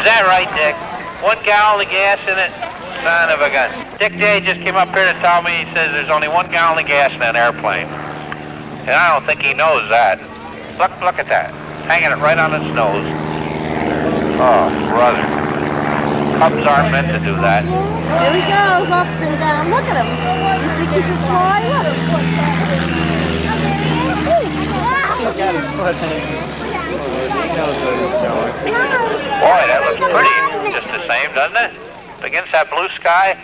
that right, Dick? 1 gallon of gas in it? Son of a gun. Dick Day just came up here to tell me, he says there's only 1 gallon of gas in that airplane. And I don't think he knows that. Look at that. Hanging it right on its nose. Oh, brother. Cubs aren't meant to do that. Here he goes, up and down. Look at him. You think he can fly? He's got his foot in it. He knows where he's going. Boy, that looks pretty. Just the same, doesn't it? Against that blue sky.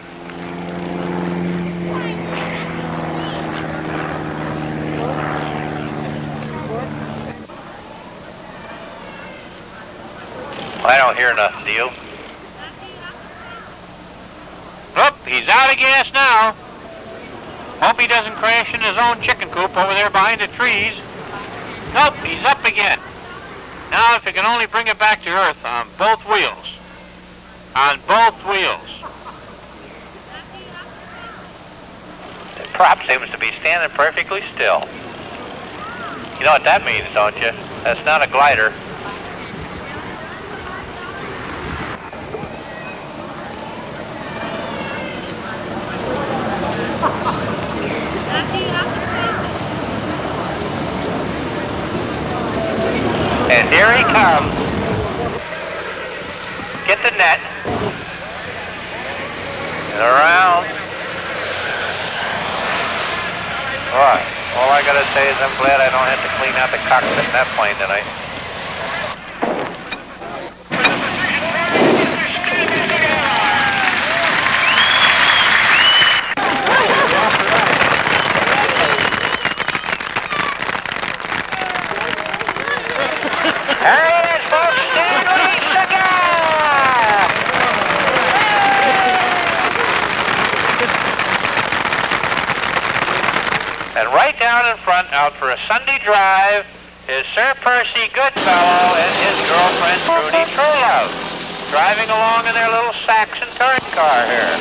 I don't hear nothing, do you? Oop, he's out of gas now. Hope he doesn't crash in his own chicken coop over there behind the trees. Nope, he's up again. Now if he can only bring it back to Earth on both wheels. On both wheels. The prop seems to be standing perfectly still. You know what that means, don't you? That's not a glider. And here he comes. Get the net. And around. Boy, all I gotta say is I'm glad I don't have to clean out the cockpit in that plane tonight. And right down in front, out for a Sunday drive, is Sir Percy Goodfellow and his girlfriend Trudy Truelove, driving along in their little Saxon touring car here.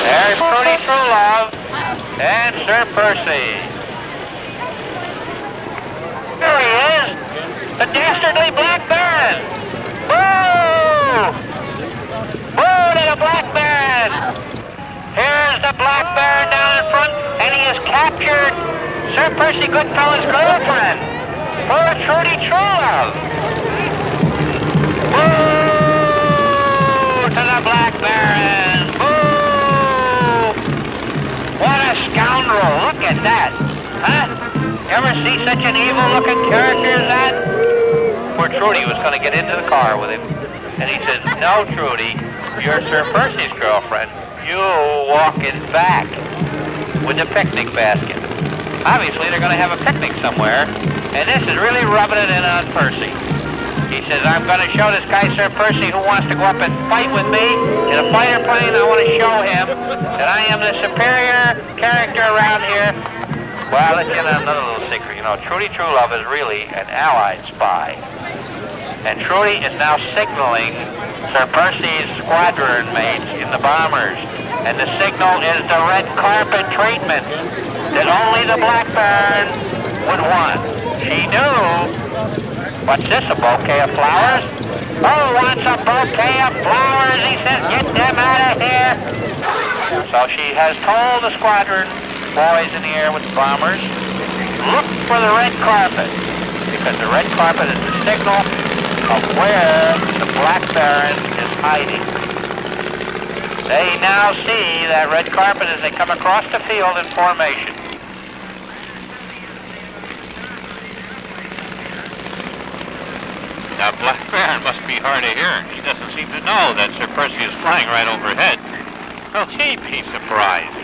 There's Trudy Truelove and Sir Percy. There he is, the dastardly Black Baron. Woo! Woo to the Black Baron! Here's the Black Baron down in front, and he has captured Sir Percy Goodfellow's girlfriend, poor Trudy Truelove. Woo to the Black Baron! Woo! What a scoundrel! Look at that! Huh? Ever see such an evil-looking character as that? Poor Trudy was going to get into the car with him, and he says, "No, Trudy, you're Sir Percy's girlfriend. You walking back with the picnic basket." Obviously, they're going to have a picnic somewhere, and this is really rubbing it in on Percy. He says, "I'm going to show this guy, Sir Percy, who wants to go up and fight with me in a fighter plane. I want to show him that I am the superior character around here." Well, I'll let you in on another little secret. You know, Trudy Truelove is really an Allied spy. And Trudy is now signaling Sir Percy's squadron mates in the bombers. And the signal is the red carpet treatment that only the Black Baron would want. She knew. What's this, a bouquet of flowers? Who wants a bouquet of flowers? He says, "Get them out of here." So she has told the squadron boys in the air with the bombers, look for the red carpet, because the red carpet is the signal of where the Black Baron is hiding. They now see that red carpet as they come across the field in formation. Now, Black Baron must be hard of hearing. He doesn't seem to know that Sir Percy is flying right overhead. Well, he'd be surprised.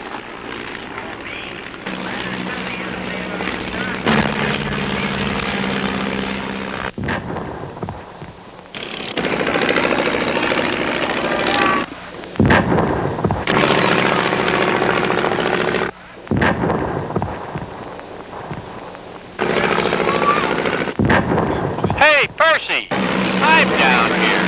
Hey, Percy! I'm down here.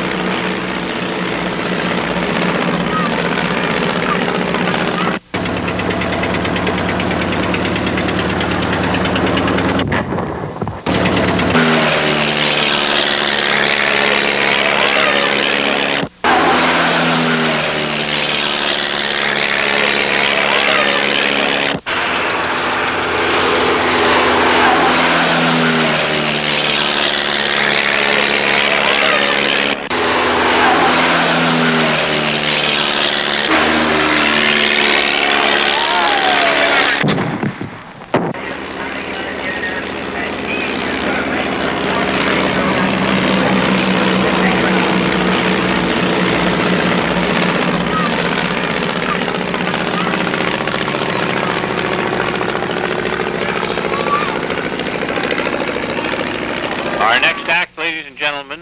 Our next act, ladies and gentlemen,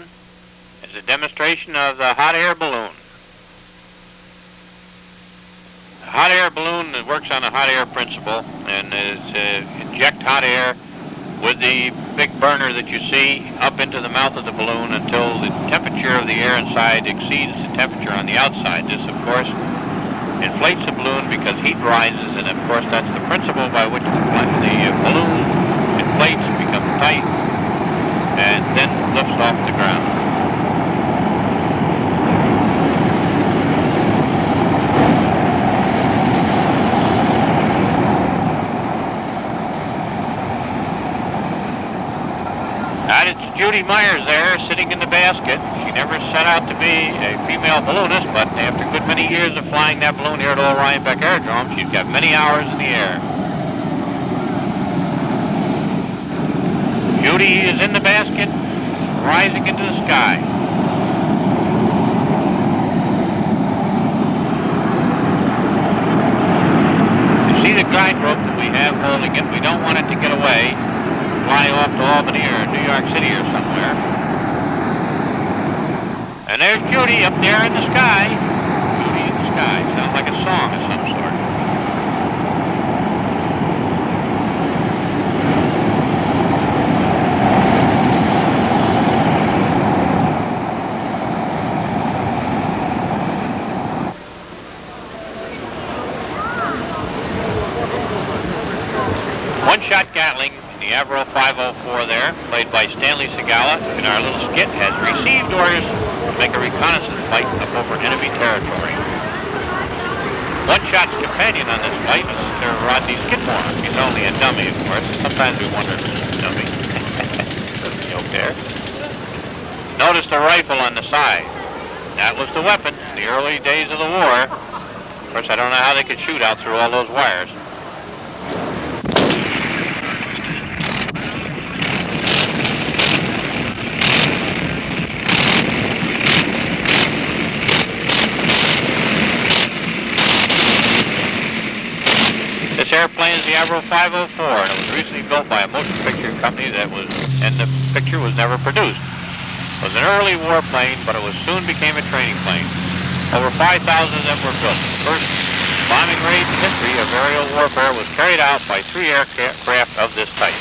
is a demonstration of the hot air balloon. The hot air balloon works on the hot air principle and is inject hot air with the big burner that you see up into the mouth of the balloon until the temperature of the air inside exceeds the temperature on the outside. This, of course, inflates the balloon because heat rises, and of course that's the principle by which the balloon inflates, becomes tight, and then lifts off the ground. It's Judy Myers there, sitting in the basket. She never set out to be a female balloonist, but after a good many years of flying that balloon here at old Rhinebeck Airdrome, she's got many hours in the air. Judy is in the basket, rising into the sky. You see the guide rope that we have holding it. We don't want it to get away, fly off to Albany or New York City or somewhere. And there's Judy up there in the sky. Judy in the sky. Sounds like a song of some sort. One-shot Gatling, the Avro 504 there, played by Stanley Segala, in our little skit, has received orders to make a reconnaissance flight up over enemy territory. One-shot's companion on this flight is Sir Rodney Skidmore. He's only a dummy, of course. Sometimes we wonder if he's a dummy. Doesn't joke there. Notice the rifle on the side. That was the weapon in the early days of the war. Of course, I don't know how they could shoot out through all those wires. This airplane is the Avro 504, and it was recently built by a motion picture company and the picture was never produced. It was an early warplane, but it soon became a training plane. Over 5,000 of them were built. The first bombing raid in history of aerial warfare was carried out by 3 aircraft of this type.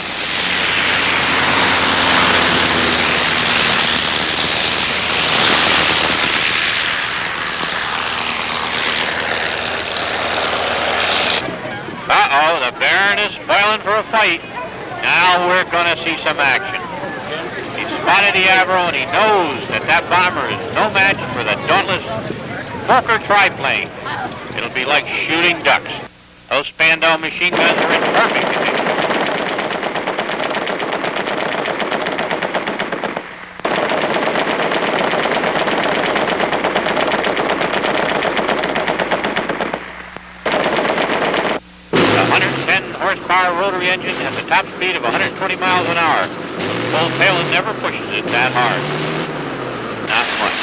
Uh-oh, the Baron is spoiling for a fight. Now we're going to see some action. He spotted the Avro, and he knows that that bomber is no match for the dauntless Fokker triplane. It'll be like shooting ducks. Those Spandau machine guns are in perfect condition. 110 horsepower rotary engine at the top speed of 120 miles an hour. Old Palin never pushes it that hard. Not much.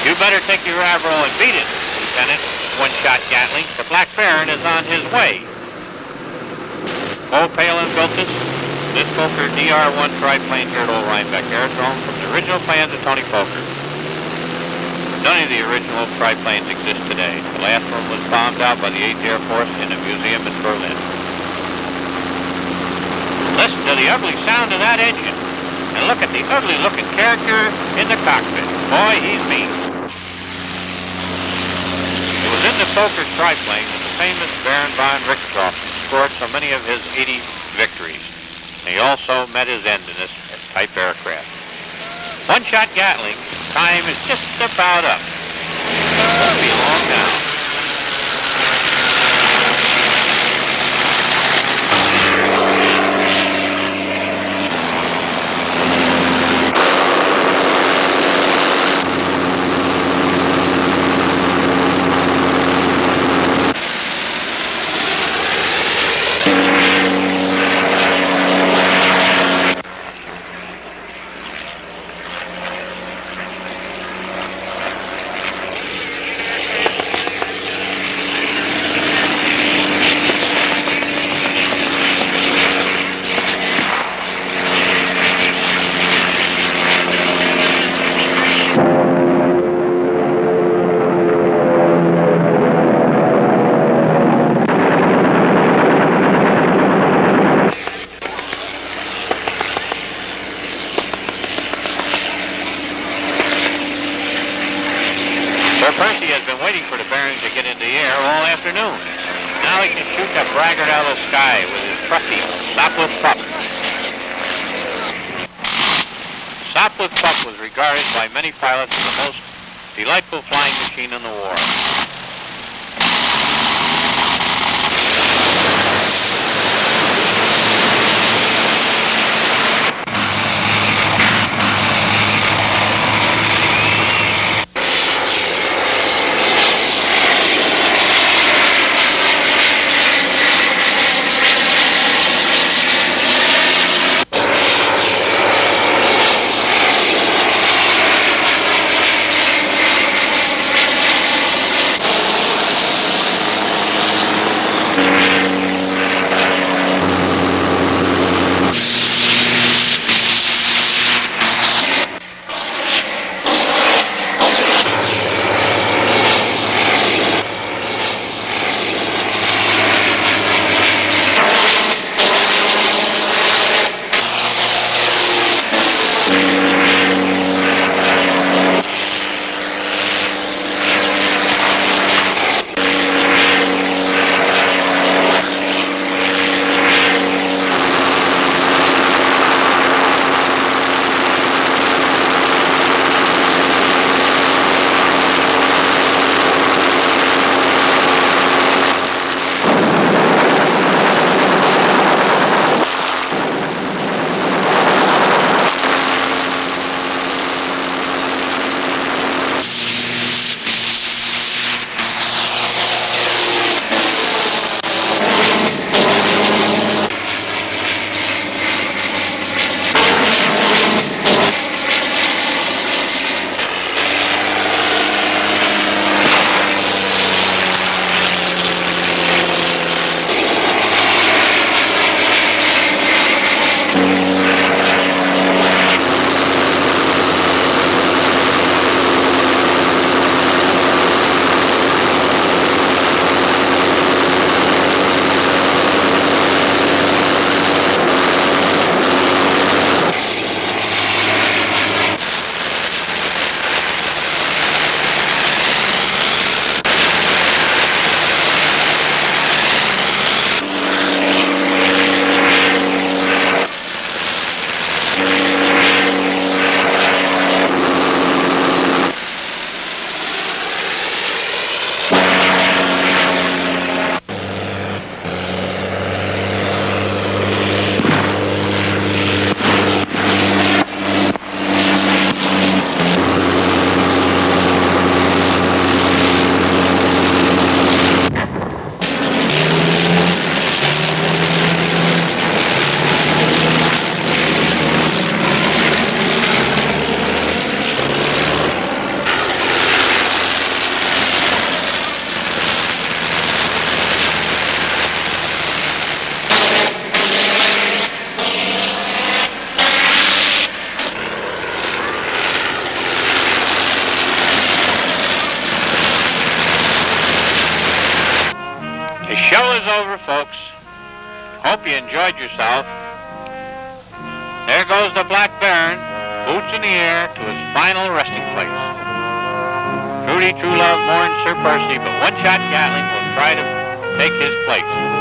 You better take your Avro and beat it, Lieutenant. One-shot Gatling. The Black Baron is on his way. Old Palin built this Fokker DR-1 triplane here at old Rhinebeck Airdrome from the original plans of Tony Fokker. None of the original triplanes exist today. The last one was bombed out by the 8th Air Force in a museum in Berlin. Listen to the ugly sound of that engine. And look at the ugly-looking character in the cockpit. Boy, he's mean. It was in the Fokker triplane that the famous Baron von Richthofen scored so many of his 80 victories. And he also met his end in this type aircraft. One-shot Gatling, time is just about up. Won't be long now. waiting for the bearing to get in the air all afternoon. Now he can shoot the braggart out of the sky with his trusty Sopwith Pup. Sopwith Pup was regarded by many pilots as the most delightful flying machine in the war. The show is over, folks. Hope you enjoyed yourself. There goes the Black Baron, boots in the air to his final resting place. Trudy True Love mourns Sir Percy, but one-shot Gatling will try to take his place.